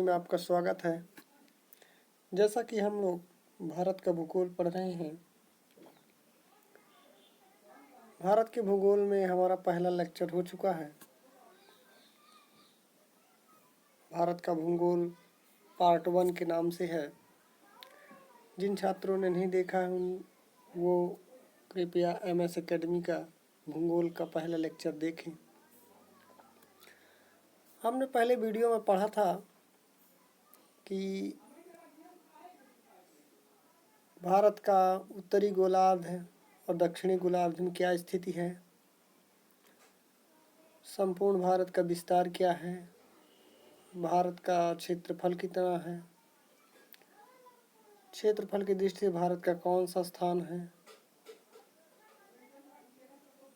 में आपका स्वागत है। जैसा कि हम लोग भारत का भूगोल पढ़ रहे हैं, भारत के भूगोल में हमारा पहला लेक्चर हो चुका है। भारत का भूगोल पार्ट 1 के नाम से है। जिन छात्रों ने नहीं देखा है वो कृपया MS एकेडमी का भूगोल का पहला लेक्चर देखें। हमने पहले वीडियो में पढ़ा था कि भारत का उत्तरी गोलार्ध और दक्षिणी गोलार्ध में क्या स्थिति है, संपूर्ण भारत का विस्तार क्या है, भारत का क्षेत्रफल कितना है, क्षेत्रफल की दृष्टि से भारत का कौन सा स्थान है,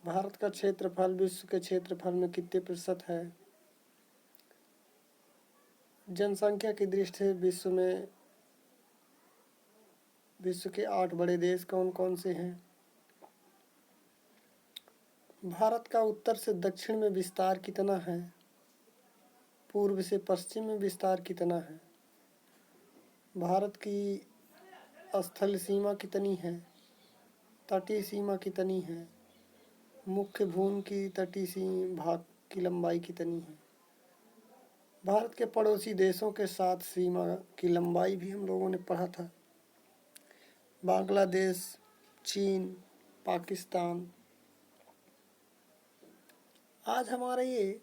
भारत का क्षेत्रफल विश्व के क्षेत्रफल में कितने प्रतिशत है, जनसंख्या की दृष्टि से विश्व के 8 बड़े देश कौन कौन से हैं, भारत का उत्तर से दक्षिण में विस्तार कितना है, पूर्व से पश्चिम में विस्तार कितना है, भारत की स्थल सीमा कितनी है, तटीय सीमा कितनी है, मुख्य भूमि की तटीय भाग की लंबाई कितनी है, भारत के पड़ोसी देशों के साथ सीमा की लंबाई भी हम लोगों ने पढ़ा था। बांग्लादेश, चीन, पाकिस्तान। आज हमारा ये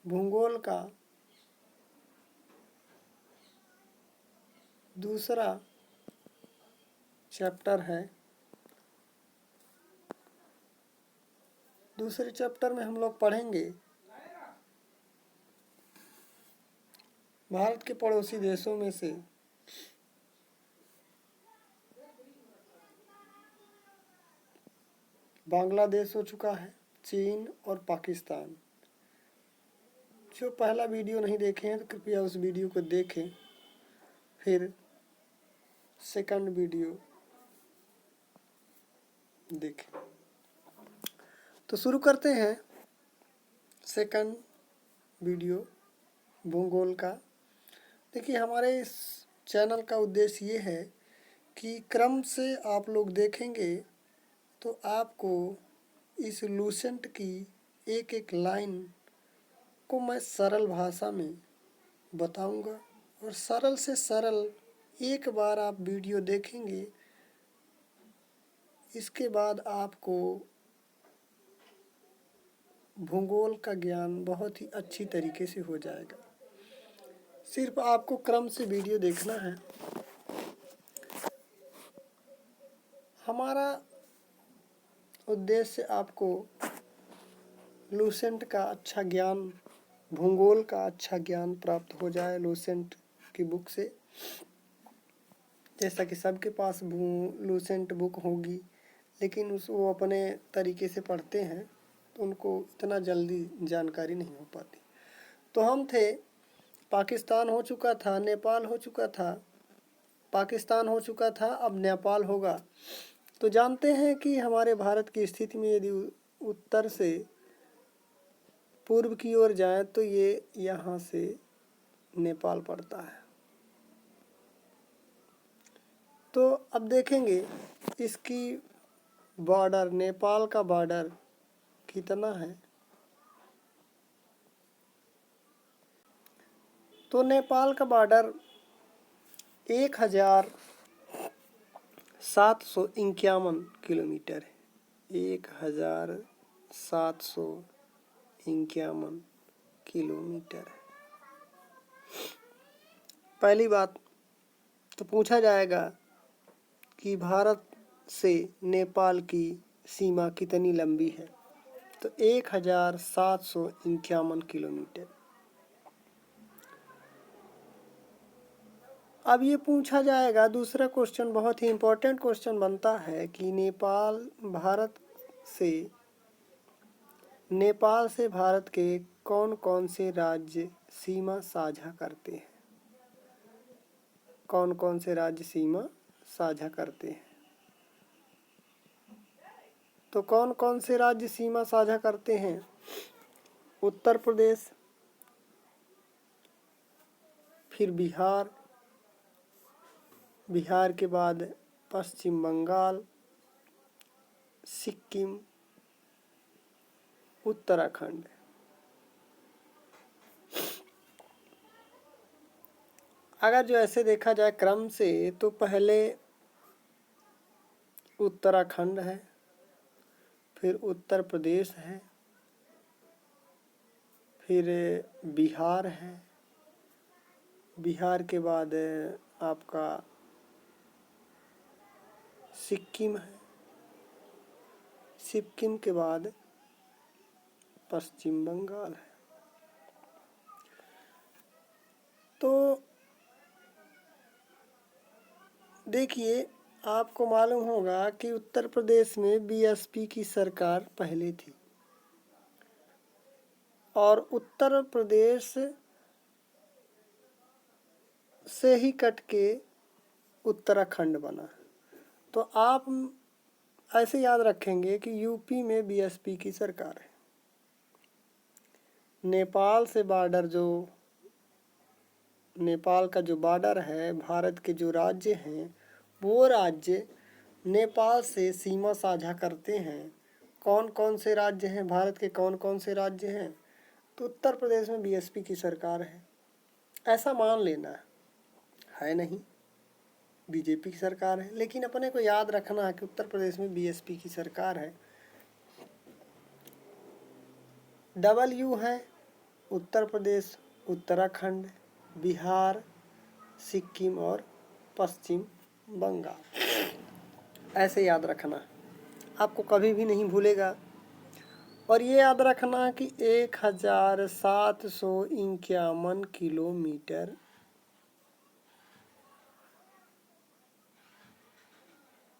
भूगोल का दूसरा चैप्टर है। दूसरे चैप्टर में हम लोग पढ़ेंगे भारत के पड़ोसी देशों में से बांग्लादेश हो चुका है, चीन और पाकिस्तान। जो पहला वीडियो नहीं देखे हैं तो कृपया उस वीडियो को देखें, फिर सेकंड वीडियो देखें। तो शुरू करते हैं सेकंड वीडियो भूगोल का। देखिए, हमारे इस चैनल का उद्देश्य ये है कि क्रम से आप लोग देखेंगे तो आपको इस लूसेंट की एक एक लाइन को मैं सरल भाषा में बताऊंगा, और सरल से सरल एक बार आप वीडियो देखेंगे, इसके बाद आपको भूगोल का ज्ञान बहुत ही अच्छी तरीके से हो जाएगा। सिर्फ आपको क्रम से वीडियो देखना है। हमारा उद्देश्य आपको लूसेंट का अच्छा ज्ञान, भूगोल का अच्छा ज्ञान प्राप्त हो जाए लूसेंट की बुक से। जैसा कि सबके पास लूसेंट बुक होगी, लेकिन वो अपने तरीके से पढ़ते हैं तो उनको इतना जल्दी जानकारी नहीं हो पाती। तो हम थे, पाकिस्तान हो चुका था, नेपाल हो चुका था, पाकिस्तान हो चुका था, अब नेपाल होगा। तो जानते हैं कि हमारे भारत की स्थिति में यदि उत्तर से पूर्व की ओर जाए तो ये यहाँ से नेपाल पड़ता है। तो अब देखेंगे इसकी बॉर्डर, नेपाल का बॉर्डर कितना है। तो नेपाल का बॉर्डर 1751 किलोमीटर है। 1751 किलोमीटर है। पहली बात तो पूछा जाएगा कि भारत से नेपाल की सीमा कितनी लंबी है, तो 1751 किलोमीटर। अब ये पूछा जाएगा, दूसरा क्वेश्चन बहुत ही इम्पोर्टेंट क्वेश्चन बनता है कि नेपाल से भारत के कौन कौन से राज्य सीमा साझा करते हैं। कौन कौन से राज्य सीमा साझा करते हैं। तो कौन कौन से राज्य सीमा साझा करते हैं? उत्तर प्रदेश, फिर बिहार, बिहार के बाद पश्चिम बंगाल, सिक्किम, उत्तराखंड। अगर जो ऐसे देखा जाए क्रम से तो पहले उत्तराखंड है, फिर उत्तर प्रदेश है, फिर बिहार है, बिहार के बाद आपका सिक्किम है, सिक्किम के बाद पश्चिम बंगाल है। तो देखिए, आपको मालूम होगा कि उत्तर प्रदेश में बीएसपी की सरकार पहले थी और उत्तर प्रदेश से ही कट के उत्तराखंड बना। तो आप ऐसे याद रखेंगे कि यूपी में बीएसपी की सरकार है। नेपाल से बॉर्डर, जो नेपाल का जो बॉर्डर है, भारत के जो राज्य हैं वो राज्य नेपाल से सीमा साझा करते हैं। कौन कौन से राज्य हैं, भारत के कौन कौन से राज्य हैं? तो उत्तर प्रदेश में बीएसपी की सरकार है, ऐसा मान लेना है नहीं, बीजेपी की सरकार है। लेकिन अपने को याद रखना है कि उत्तर प्रदेश में बीएसपी की सरकार है। डबल यू है, उत्तर प्रदेश, उत्तराखंड, बिहार, सिक्किम और पश्चिम बंगाल। ऐसे याद रखना, आपको कभी भी नहीं भूलेगा। और ये याद रखना कि 1751 किलोमीटर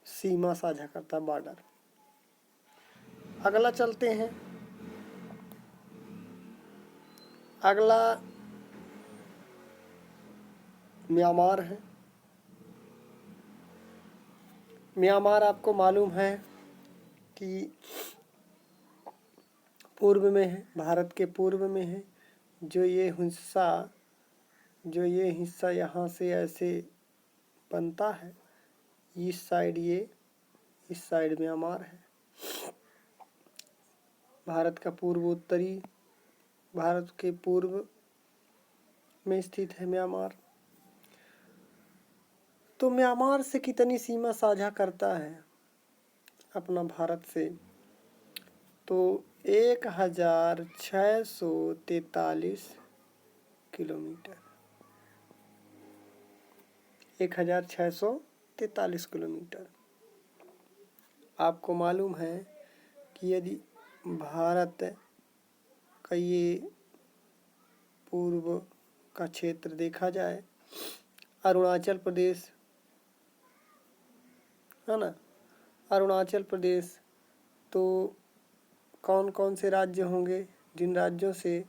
सीमा साझा करता बॉर्डर। अगला चलते हैं, अगला म्यांमार है। म्यांमार आपको मालूम है कि पूर्व में है, भारत के पूर्व में है। जो ये हिस्सा यहाँ से ऐसे बनता है, इस साइड इस साइड म्यांमार है। भारत का भारत के पूर्व में स्थित है म्यांमार। तो म्यांमार से कितनी सीमा साझा करता है अपना भारत से? तो 1643 किलोमीटर, 1643 किलोमीटर। आपको मालूम है कि यदि भारत का ये पूर्व का क्षेत्र देखा जाए, अरुणाचल प्रदेश है ना, अरुणाचल प्रदेश, तो कौन कौन से राज्य होंगे जिन राज्यों से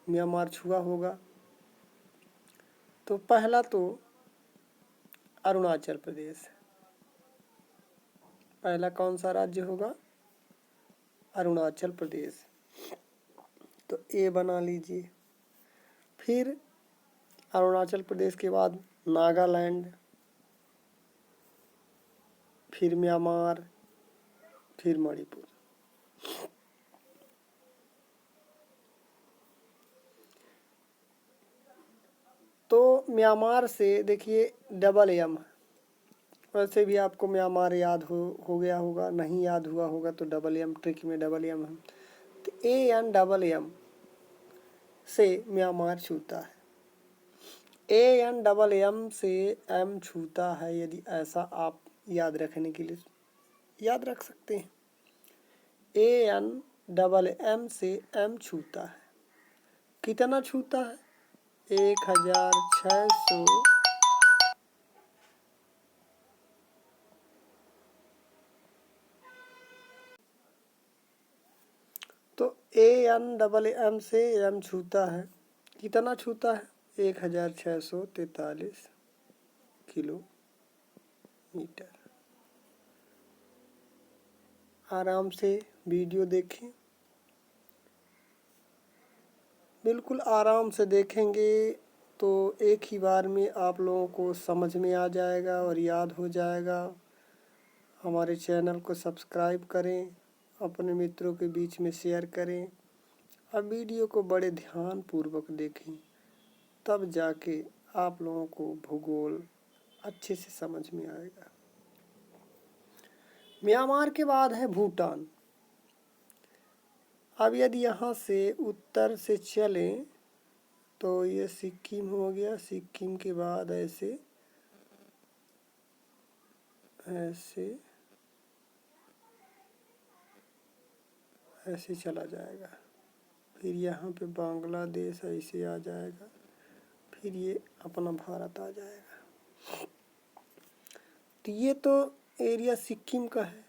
म्यांमार छुआ होगा? तो पहला तो अरुणाचल प्रदेश, पहला कौन सा राज्य होगा? अरुणाचल प्रदेश। तो ए बना लीजिए। फिर अरुणाचल प्रदेश के बाद नागालैंड, फिर म्यांमार, फिर मणिपुर। तो म्यांमार से देखिए डबल एम, वैसे भी आपको म्यांमार याद हो गया होगा, नहीं याद हुआ होगा तो डबल एम, ट्रिक में डबल एम है। तो AN से म्यांमार छूता है, AN से M छूता है। यदि ऐसा आप याद रखने के लिए याद रख सकते हैं, AN से M छूता है। कितना छूता है? 1600, तो AN से M छूता है। कितना छूता है? 1643 किलोमीटर। आराम से वीडियो देखें, बिल्कुल आराम से देखेंगे तो एक ही बार में आप लोगों को समझ में आ जाएगा और याद हो जाएगा। हमारे चैनल को सब्सक्राइब करें, अपने मित्रों के बीच में शेयर करें और वीडियो को बड़े ध्यान पूर्वक देखें, तब जाके आप लोगों को भूगोल अच्छे से समझ में आएगा। म्यांमार के बाद है भूटान। अब यदि यहाँ से उत्तर से चलें तो ये सिक्किम हो गया। सिक्किम के बाद ऐसे ऐसे ऐसे चला जाएगा, फिर यहाँ पे बांग्लादेश ऐसे आ जाएगा, फिर ये अपना भारत आ जाएगा। तो ये तो एरिया सिक्किम का है,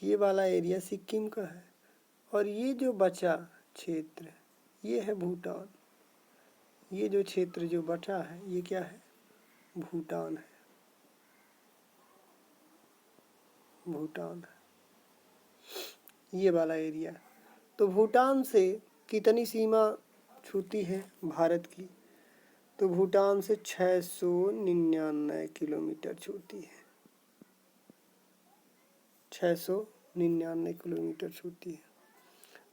ये वाला एरिया सिक्किम का है, और ये जो बचा क्षेत्र ये है भूटान। ये जो क्षेत्र जो बचा है ये क्या है? भूटान है। भूटान है ये वाला एरिया। तो भूटान से कितनी सीमा छूती है भारत की? तो भूटान से 699 किलोमीटर छूती है। 699 किलोमीटर छूती है।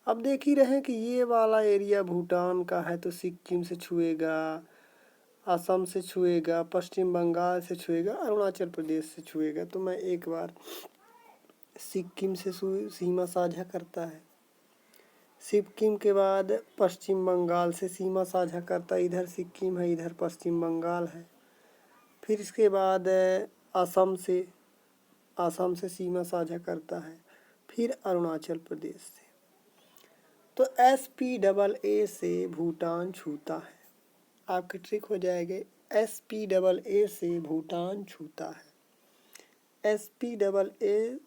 अब देख ही रहे हैं कि ये वाला एरिया भूटान का है, तो सिक्किम से छुएगा, असम से छुएगा, पश्चिम बंगाल से छुएगा, अरुणाचल प्रदेश से छुएगा। तो मैं एक बार सिक्किम से सीमा साझा करता है, सिक्किम के बाद पश्चिम बंगाल से सीमा साझा करता है। इधर सिक्किम है, इधर पश्चिम बंगाल है। फिर इसके बाद असम से सीमा साझा करता है, फिर अरुणाचल प्रदेश से। तो SPAA से भूटान छूता है। आपके ट्रिक हो जाएंगे, SPAA से भूटान छूता है। SPAA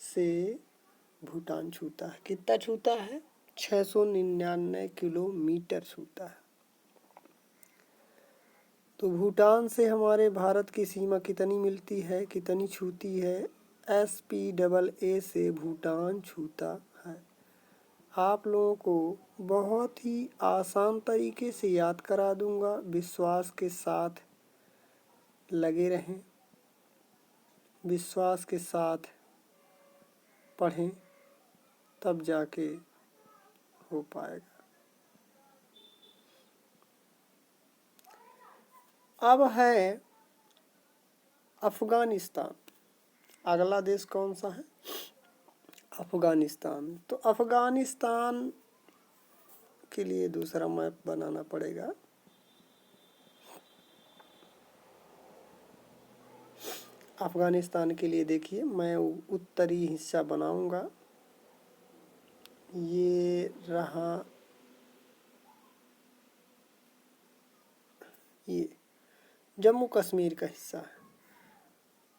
से भूटान छूता है। कितना छूता है? 699 किलोमीटर छूता है। तो भूटान से हमारे भारत की सीमा कितनी मिलती है, कितनी छूती है? SPAA से भूटान छूता है। आप लोगों को बहुत ही आसान तरीके से याद करा दूंगा, विश्वास के साथ लगे रहें, विश्वास के साथ पढ़ें, तब जाके हो पाएगा। अब है अफगानिस्तान। अगला देश कौन सा है? अफगानिस्तान। तो अफगानिस्तान के लिए दूसरा मैप बनाना पड़ेगा। अफगानिस्तान के लिए देखिए, मैं उत्तरी हिस्सा बनाऊंगा। ये रहा, ये जम्मू कश्मीर का हिस्सा है।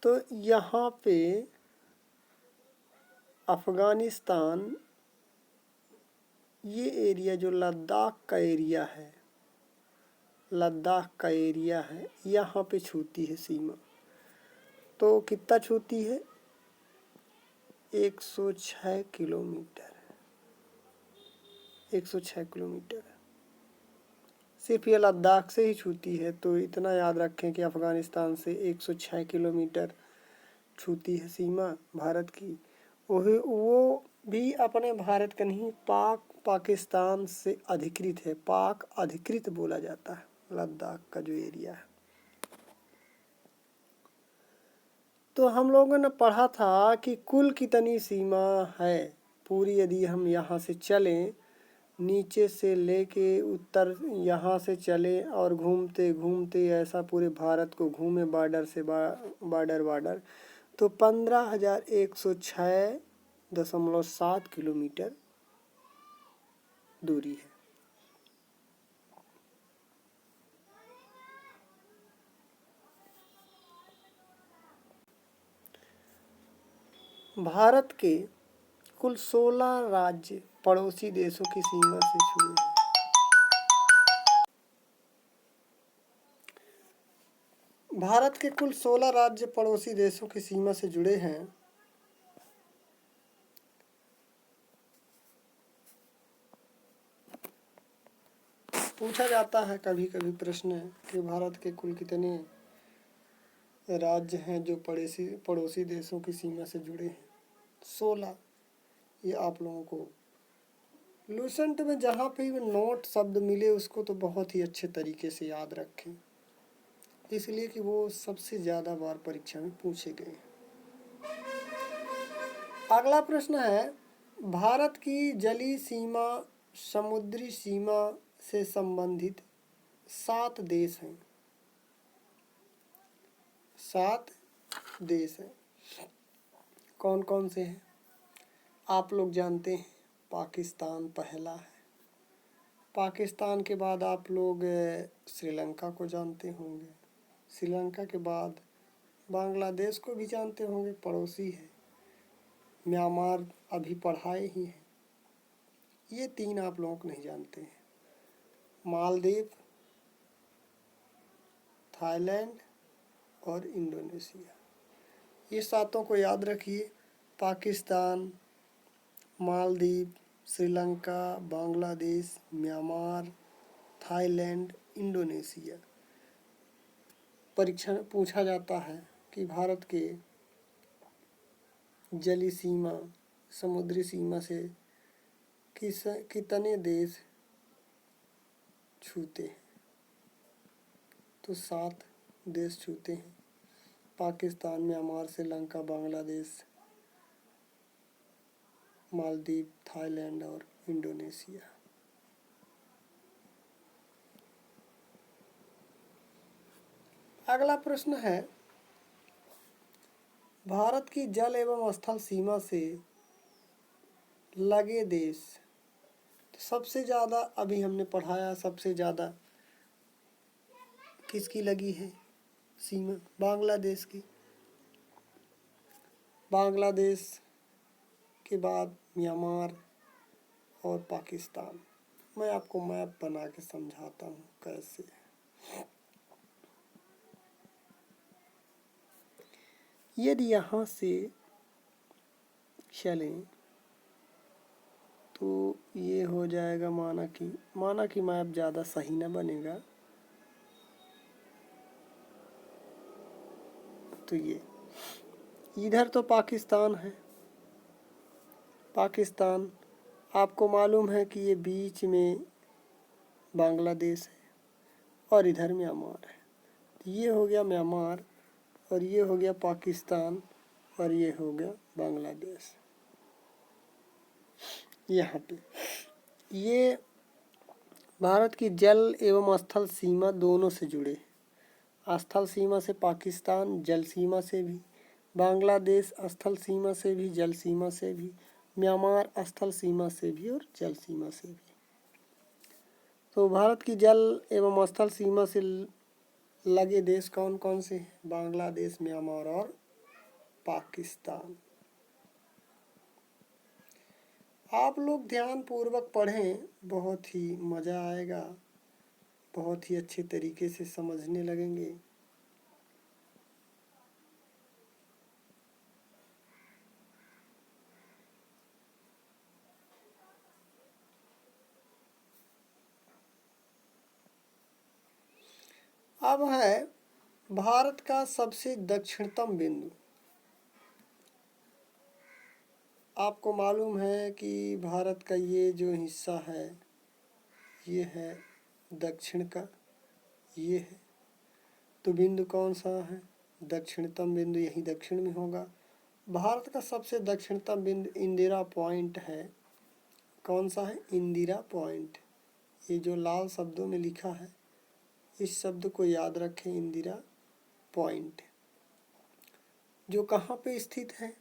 तो यहाँ पे अफगानिस्तान, ये एरिया जो लद्दाख का एरिया है, लद्दाख का एरिया है, यहाँ पे छूती है सीमा। तो कितना छूती है? 106 किलोमीटर। 106 किलोमीटर सिर्फ ये लद्दाख से ही छूती है। तो इतना याद रखें कि अफगानिस्तान से 106 किलोमीटर छूती है सीमा भारत की। वो भी अपने भारत का नहीं, पाकिस्तान से अधिकृत है। पाक अधिकृत बोला जाता है लद्दाख का जो एरिया है। तो हम लोगों ने पढ़ा था कि कुल कितनी सीमा है पूरी, यदि हम यहाँ से चलें, नीचे से लेके उत्तर यहाँ से चले और घूमते घूमते ऐसा पूरे भारत को घूमे, बॉर्डर से बॉर्डर, तो 15,106.7 किलोमीटर दूरी है। भारत के कुल 16 राज्य पड़ोसी देशों की सीमा से छुए हैं। भारत के कुल 16 राज्य पड़ोसी देशों की सीमा से जुड़े हैं। पूछा जाता है कभी कभी प्रश्न कि भारत के कुल कितने राज्य हैं जो पड़ोसी देशों की सीमा से जुड़े हैं। 16। ये आप लोगों को लूसेंट में जहाँ पे भी नोट शब्द मिले उसको तो बहुत ही अच्छे तरीके से याद रखें, इसलिए कि वो सबसे ज़्यादा बार परीक्षा में पूछे गए। अगला प्रश्न है, भारत की जलीय सीमा समुद्री सीमा से संबंधित 7 देश हैं। 7 देश हैं। कौन कौन से हैं? आप लोग जानते हैं, पाकिस्तान पहला है। पाकिस्तान के बाद आप लोग श्रीलंका को जानते होंगे। श्रीलंका के बाद बांग्लादेश को भी जानते होंगे, पड़ोसी है। म्यांमार अभी पढ़ाए ही है। ये 3 आप लोगों को नहीं जानते हैं, मालदीव, थाईलैंड और इंडोनेशिया। ये 7 को याद रखिए, Pakistan, Maldives, Sri Lanka, Bangladesh, Myanmar, Thailand, Indonesia. परीक्षा में पूछा जाता है कि भारत के जलीय सीमा समुद्री सीमा से कितने देश छूते हैं? तो 7 देश छूते हैं, पाकिस्तान, म्यांमार, श्रीलंका, बांग्लादेश, मालदीव, थाईलैंड और इंडोनेशिया। अगला प्रश्न है, भारत की जल एवं स्थल सीमा से लगे देश। तो सबसे ज़्यादा अभी हमने पढ़ाया, सबसे ज़्यादा किसकी लगी है सीमा? बांग्लादेश की। बांग्लादेश के बाद म्यांमार और पाकिस्तान। मैं आपको मैप बना के समझाता हूँ कैसे। यदि यहाँ से चलें तो ये हो जाएगा, माना कि मैप ज़्यादा सही ना बनेगा, तो ये इधर तो पाकिस्तान है। पाकिस्तान आपको मालूम है कि ये बीच में बांग्लादेश है और इधर म्यांमार है। तो ये हो गया म्यांमार और ये हो गया पाकिस्तान और ये हो गया बांग्लादेश। यहाँ पे ये भारत की जल एवं स्थल सीमा दोनों से जुड़े। स्थल सीमा से पाकिस्तान, जल सीमा से भी बांग्लादेश, स्थल सीमा से भी जल सीमा से भी म्यांमार, स्थल सीमा से भी और जल सीमा से भी। तो भारत की जल एवं स्थल सीमा से लगे देश कौन कौन से हैं? बांग्लादेश, म्यांमार और पाकिस्तान। आप लोग ध्यान पूर्वक पढ़ें, बहुत ही मज़ा आएगा, बहुत ही अच्छे तरीके से समझने लगेंगे। अब है भारत का सबसे दक्षिणतम बिंदु। आपको मालूम है कि भारत का ये जो हिस्सा है ये है दक्षिण का, ये है। तो बिंदु कौन सा है? दक्षिणतम बिंदु यही दक्षिण में होगा। भारत का सबसे दक्षिणतम बिंदु इंदिरा पॉइंट है। कौन सा है? इंदिरा पॉइंट। ये जो लाल शब्दों में लिखा है, इस शब्द को याद रखें, इंदिरा पॉइंट, जो कहाँ पे स्थित है?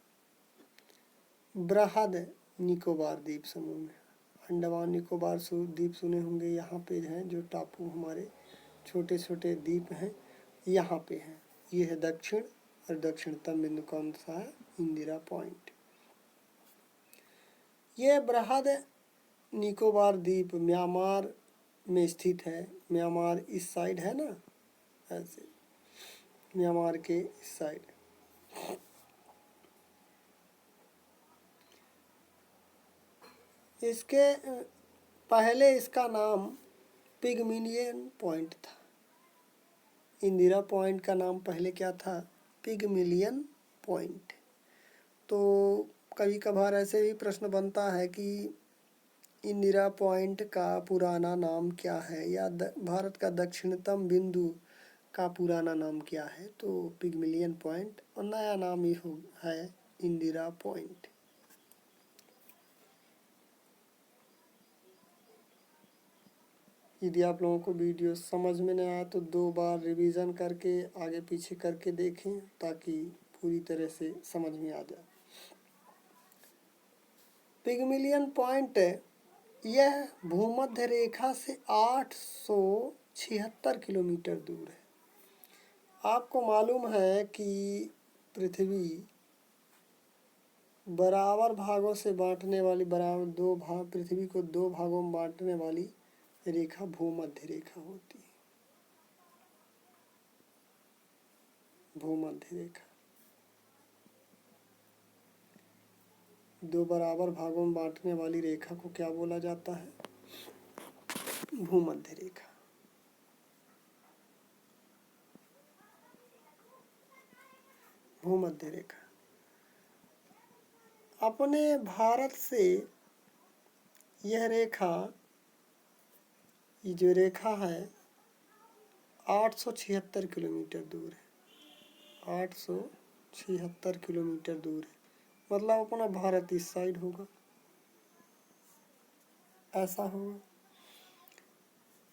बृहद निकोबार द्वीप समूह में। अंडमान निकोबार द्वीप सुने होंगे, यहाँ पे हैं जो टापू हमारे छोटे छोटे द्वीप हैं, यहाँ पे हैं। ये है दक्षिण और दक्षिणतम बिंदु कौन सा है? इंदिरा पॉइंट। ये बृहद निकोबार द्वीप म्यांमार में स्थित है। म्यांमार इस साइड है ना, ऐसे म्यांमार के इस साइड। इसके पहले इसका नाम पिगमिलियन पॉइंट था। इंदिरा पॉइंट का नाम पहले क्या था? पिगमिलियन पॉइंट। तो कभी कभार ऐसे भी प्रश्न बनता है कि इंदिरा पॉइंट का पुराना नाम क्या है, या भारत का दक्षिणतम बिंदु का पुराना नाम क्या है? तो पिगमिलियन पॉइंट, और नया नाम ही है इंदिरा पॉइंट। यदि आप लोगों को वीडियो समझ में नहीं आया तो 2 बार रिवीजन करके आगे पीछे करके देखें ताकि पूरी तरह से समझ में आ जाए। पिगमिलियन पॉइंट यह भूमध्य रेखा से 876 किलोमीटर दूर है। आपको मालूम है कि पृथ्वी बराबर भागों से बांटने वाली, बराबर 2 भाग, पृथ्वी को 2 भागों में बांटने वाली रेखा भूमध्य रेखा होती है। भूमध्य रेखा 2 बराबर भागों में बांटने वाली रेखा को क्या बोला जाता है? भूमध्य रेखा। भूमध्य रेखा अपने भारत से यह रेखा, ये जो रेखा है 876 किलोमीटर दूर है। 876 किलोमीटर दूर है, मतलब अपना भारत इस साइड होगा, ऐसा होगा।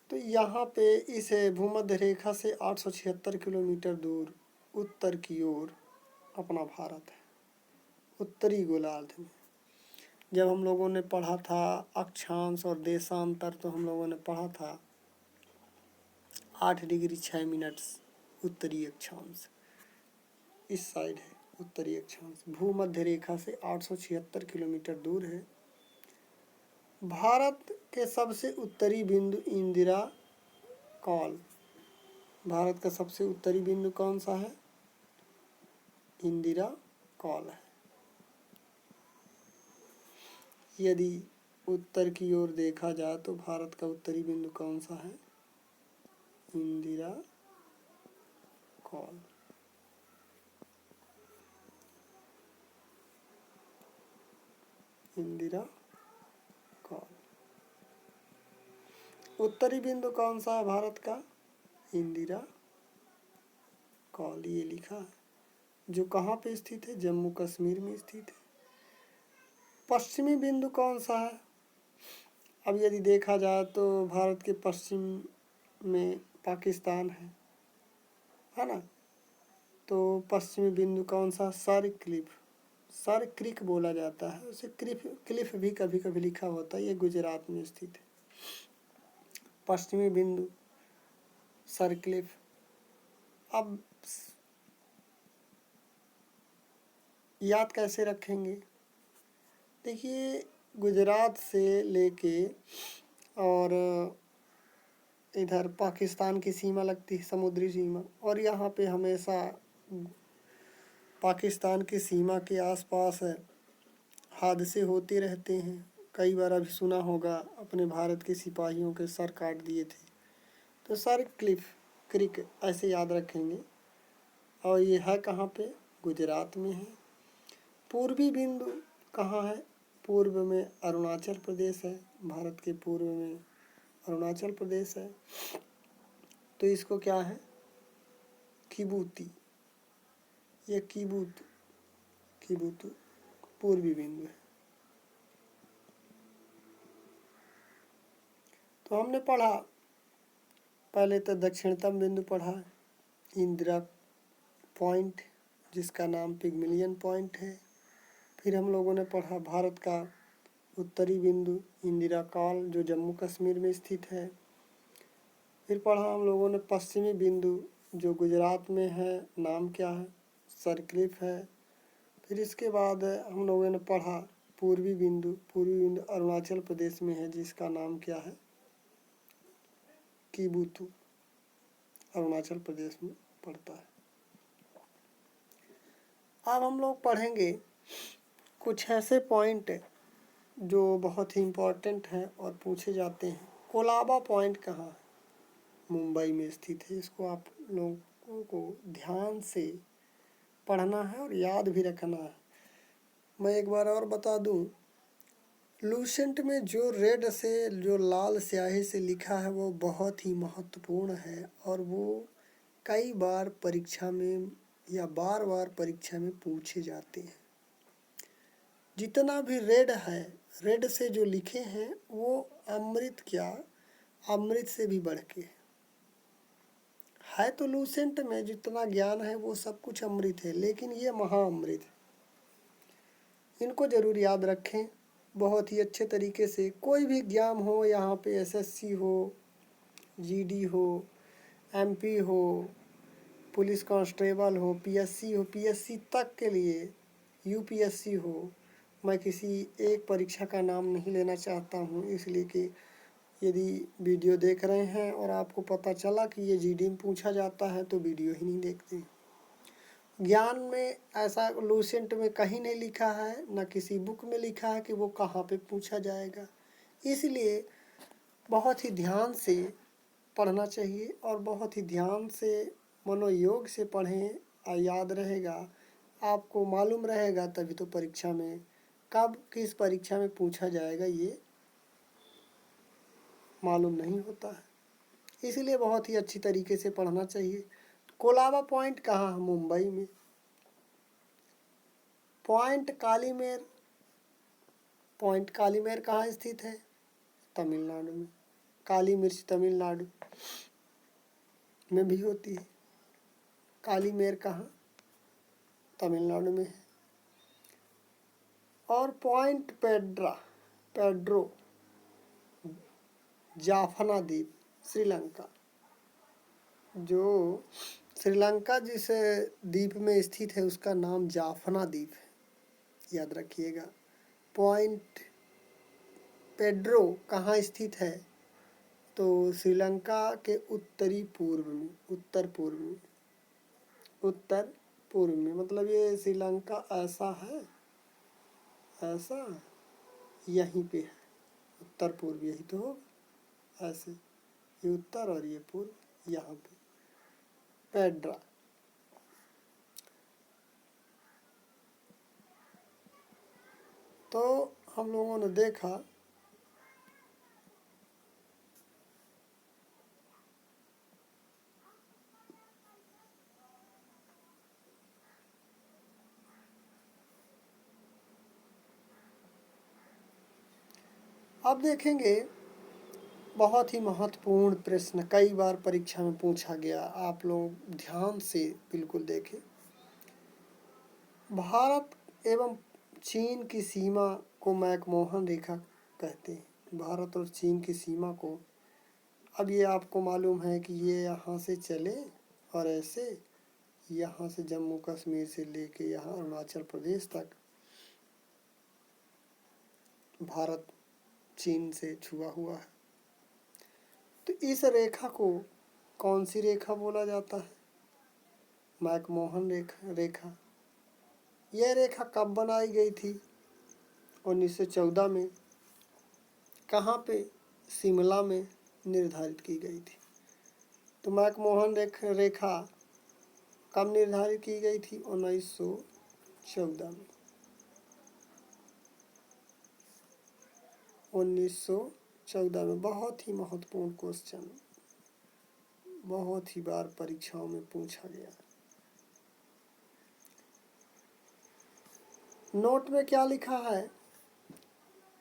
तो यहाँ पे इस भूमध्य रेखा से 876 किलोमीटर दूर उत्तर की ओर अपना भारत है, उत्तरी गोलार्ध में। जब हम लोगों ने पढ़ा था अक्षांश और देशांतर, तो हम लोगों ने पढ़ा था 8 डिग्री 6 मिनट उत्तरी अक्षांश, इस साइड है उत्तरी अक्षांश। भूमध्य रेखा से 876 किलोमीटर दूर है। भारत के सबसे उत्तरी बिंदु इंदिरा कॉल। भारत का सबसे उत्तरी बिंदु कौन सा है? इंदिरा कॉल है। यदि उत्तर की ओर देखा जाए तो भारत का उत्तरी बिंदु कौन सा है? इंदिरा कॉल। इंदिरा कॉल। उत्तरी बिंदु कौन सा है भारत का? इंदिरा कॉल, ये लिखा है, जो कहाँ पे स्थित है? जम्मू कश्मीर में स्थित है। पश्चिमी बिंदु कौन सा है? अब यदि देखा जाए तो भारत के पश्चिम में पाकिस्तान है ना? तो पश्चिमी बिंदु कौन सा? सर क्लिफ, सर क्रिक बोला जाता है उसे, क्लिफ भी कभी कभी लिखा होता है। ये गुजरात में स्थित है पश्चिमी बिंदु सर क्लिफ। अब याद कैसे रखेंगे? देखिए, गुजरात से लेके और इधर पाकिस्तान की सीमा लगती है, समुद्री सीमा, और यहाँ पे हमेशा पाकिस्तान की सीमा के आसपास हादसे होते रहते हैं। कई बार अभी सुना होगा अपने भारत के सिपाहियों के सर काट दिए थे। तो सर क्लिफ क्रिक ऐसे याद रखेंगे। और ये है कहाँ पे? गुजरात में है। पूर्वी बिंदु कहाँ है? पूर्व में अरुणाचल प्रदेश है। भारत के पूर्व में अरुणाचल प्रदेश है। तो इसको क्या है? किबूती, ये किबूतू पूर्वी बिंदु है। तो हमने पढ़ा, पहले तो दक्षिणतम बिंदु पढ़ा इंदिरा पॉइंट, जिसका नाम पिगमिलियन पॉइंट है। फिर हम लोगों ने पढ़ा भारत का उत्तरी बिंदु इंदिरा कॉल, जो जम्मू कश्मीर में स्थित है। फिर पढ़ा हम लोगों ने पश्चिमी बिंदु जो गुजरात में है, नाम क्या है? सरक्लिफ है। फिर इसके बाद हम लोगों ने पढ़ा पूर्वी बिंदु अरुणाचल प्रदेश में है, जिसका नाम क्या है? किबूतू, अरुणाचल प्रदेश में पड़ता है। अब हम लोग पढ़ेंगे कुछ ऐसे पॉइंट जो बहुत ही इम्पोर्टेंट हैं और पूछे जाते हैं। कोलाबा पॉइंट कहाँ है? मुंबई में स्थित है। इसको आप लोगों को ध्यान से पढ़ना है और याद भी रखना है। मैं एक बार और बता दूं, लूसेंट में जो रेड से, जो लाल स्याही से लिखा है वो बहुत ही महत्वपूर्ण है और वो कई बार परीक्षा में या बार बार परीक्षा में पूछे जाते हैं। जितना भी रेड है, रेड से जो लिखे हैं वो अमृत क्या, अमृत से भी बढ़ के है। तो लूसेंट में जितना ज्ञान है वो सब कुछ अमृत है, लेकिन ये महाअमृत है। इनको जरूर याद रखें बहुत ही अच्छे तरीके से। कोई भी एग्जाम हो, यहाँ पे एसएससी हो, जीडी हो, एमपी हो, पुलिस कांस्टेबल हो, पीएससी हो, पीएससी तक के लिए, यूपीएससी हो, मैं किसी एक परीक्षा का नाम नहीं लेना चाहता हूँ, इसलिए कि यदि वीडियो देख रहे हैं और आपको पता चला कि ये जीडी में पूछा जाता है तो वीडियो ही नहीं देखते। ज्ञान में ऐसा लूसेंट में कहीं नहीं लिखा है, न किसी बुक में लिखा है कि वो कहाँ पे पूछा जाएगा। इसलिए बहुत ही ध्यान से पढ़ना चाहिए और बहुत ही ध्यान से मनोयोग से पढ़ें और याद रहेगा, आपको मालूम रहेगा, तभी तो परीक्षा में कब किस परीक्षा में पूछा जाएगा ये मालूम नहीं होता है। इसलिए बहुत ही अच्छी तरीके से पढ़ना चाहिए। कोलाबा पॉइंट कहाँ है? मुंबई में। पॉइंट कालीमेर, पॉइंट कालीमेर कहाँ स्थित है? तमिलनाडु में। काली मिर्च तमिलनाडु में भी होती है। कालीमेर कहाँ? तमिलनाडु में है। और पॉइंट पेड्रा, पेड्रो जाफना द्वीप, श्रीलंका। जो श्रीलंका जिस द्वीप में स्थित है उसका नाम जाफना द्वीप है, याद रखिएगा। पॉइंट पेड्रो कहाँ स्थित है? तो श्रीलंका के उत्तरी पूर्व में, उत्तर पूर्व में, उत्तर पूर्व में। मतलब ये श्रीलंका ऐसा है, ऐसा यहीं पे है, उत्तर पूर्व यही तो होगा, ऐसे ये उत्तर और ये पूर्व, यहाँ पे पेड्रा। तो हम लोगों ने देखा अब देखेंगे बहुत ही महत्वपूर्ण प्रश्न, कई बार परीक्षा में पूछा गया, आप लोग ध्यान से बिल्कुल देखें। भारत एवं चीन की सीमा को मैकमोहन रेखा कहते हैं। भारत और चीन की सीमा को, अब ये आपको मालूम है कि ये यहाँ से चले और ऐसे यहाँ से जम्मू कश्मीर से लेके यहाँ अरुणाचल प्रदेश तक भारत चीन से छुआ हुआ है। तो इस रेखा को कौन सी रेखा बोला जाता है? मैकमोहन रेखा। यह रेखा कब बनाई गई थी? 1914 में। कहाँ पे? शिमला में निर्धारित की गई थी। तो मैकमोहन रेखा कब निर्धारित की गई थी? 1914 में। 1914 में। बहुत ही महत्वपूर्ण क्वेश्चन, बहुत ही बार परीक्षाओं में पूछा गया। नोट में क्या लिखा है?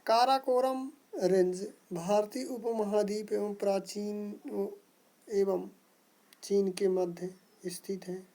काराकोरम रेंज भारतीय उपमहाद्वीप एवं प्राचीन एवं चीन के मध्य स्थित है।